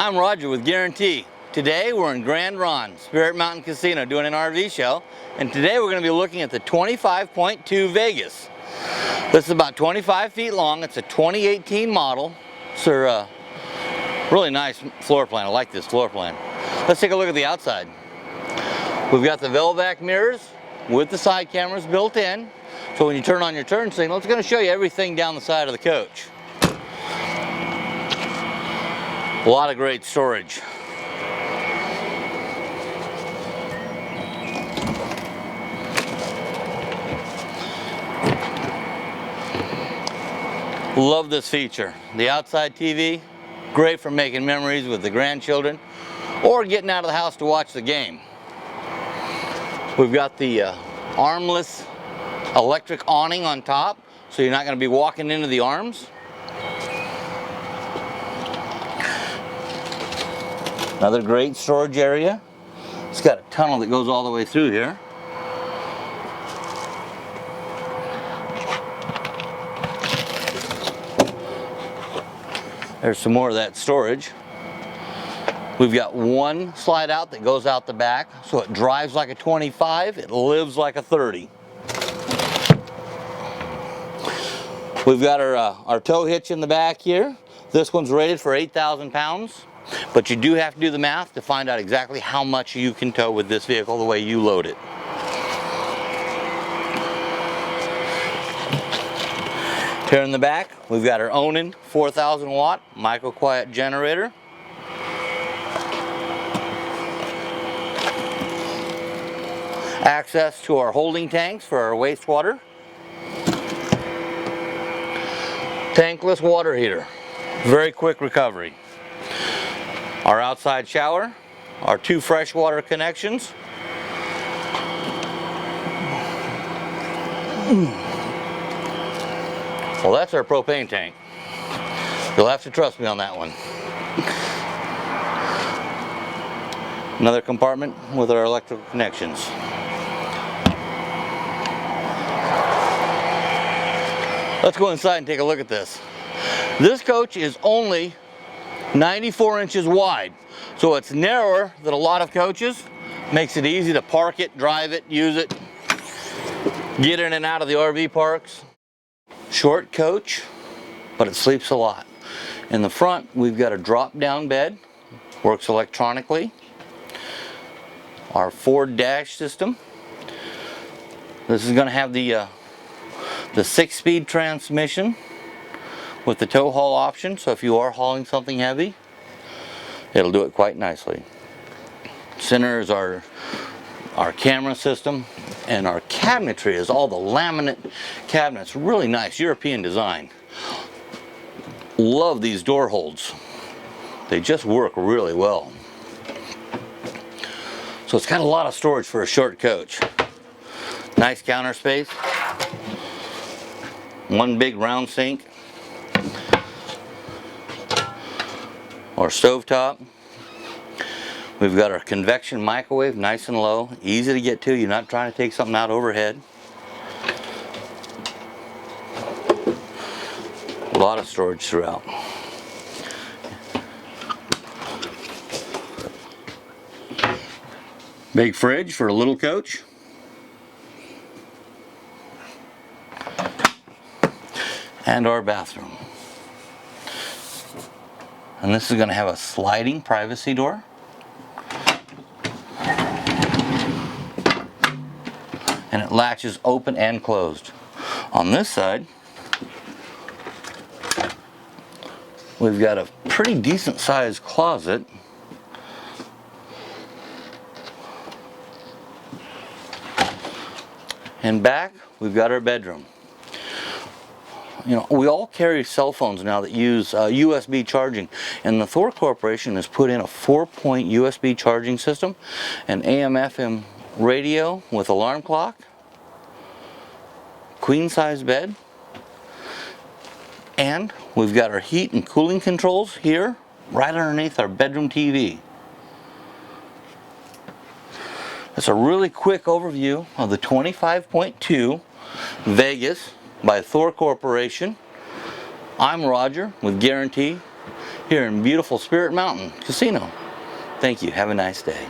I'm Roger with Guarantee. Today we're in Grand Ronde, Spirit Mountain Casino, doing an RV show, and today we're going to be looking at the 25.2 Vegas. This is about 25 feet long. It's a 2018 model. It's a really nice floor plan. I like this floor plan. Let's take a look at the outside. We've got the Velvac mirrors with the side cameras built in, so when you turn on your turn signal, it's going to show you everything down the side of the coach. A lot of great storage. Love this feature. The outside TV, great for making memories with the grandchildren or getting out of the house to watch the game. We've got the armless electric awning on top, so you're not going to be walking into the arms. Another great storage area. It's got a tunnel that goes all the way through here. There's some more of that storage. We've got one slide out that goes out the back, so it drives like a 25, it lives like a 30. We've got our tow hitch in the back here. This one's rated for 8,000 pounds, but you do have to do the math to find out exactly how much you can tow with this vehicle the way you load it. Here in the back, we've got our Onan 4,000 watt micro quiet generator. Access to our holding tanks for our wastewater. Tankless water heater. Very quick recovery. Our outside shower. Our two freshwater connections. Well, that's our propane tank. You'll have to trust me on that one. Another compartment with our electrical connections. Let's go inside and take a look at this. This coach is only 94 inches wide, so it's narrower than a lot of coaches. Makes it easy to park it, drive it, use it, get in and out of the RV parks. Short coach, but it sleeps a lot. In the front, we've got a drop-down bed, works electronically. Our Ford dash system. This is going to have the 6-speed transmission with the tow haul option, so if you are hauling something heavy, it'll do it quite nicely. Center is our camera system, and our cabinetry is all the laminate cabinets. Really nice European design. Love these door holds. They just work really well. So it's got a lot of storage for a short coach. Nice counter space. One big round sink. Or stovetop. We've got our convection microwave, nice and low, easy to get to. You're not trying to take something out overhead. A lot of storage throughout. Big fridge for a little coach. And our bathroom. And this is going to have a sliding privacy door. And it latches open and closed. On this side, we've got a pretty decent sized closet. And back, we've got our bedroom. You know, we all carry cell phones now that use USB charging, and the Thor Corporation has put in a 4-point USB charging system, an AM/FM radio with alarm clock, queen size bed, and we've got our heat and cooling controls here right underneath our bedroom TV. That's a really quick overview of the 25.2 Vegas by Thor Corporation. I'm Roger with Guarantee. here in beautiful Spirit Mountain Casino. Thank you. Have a nice day.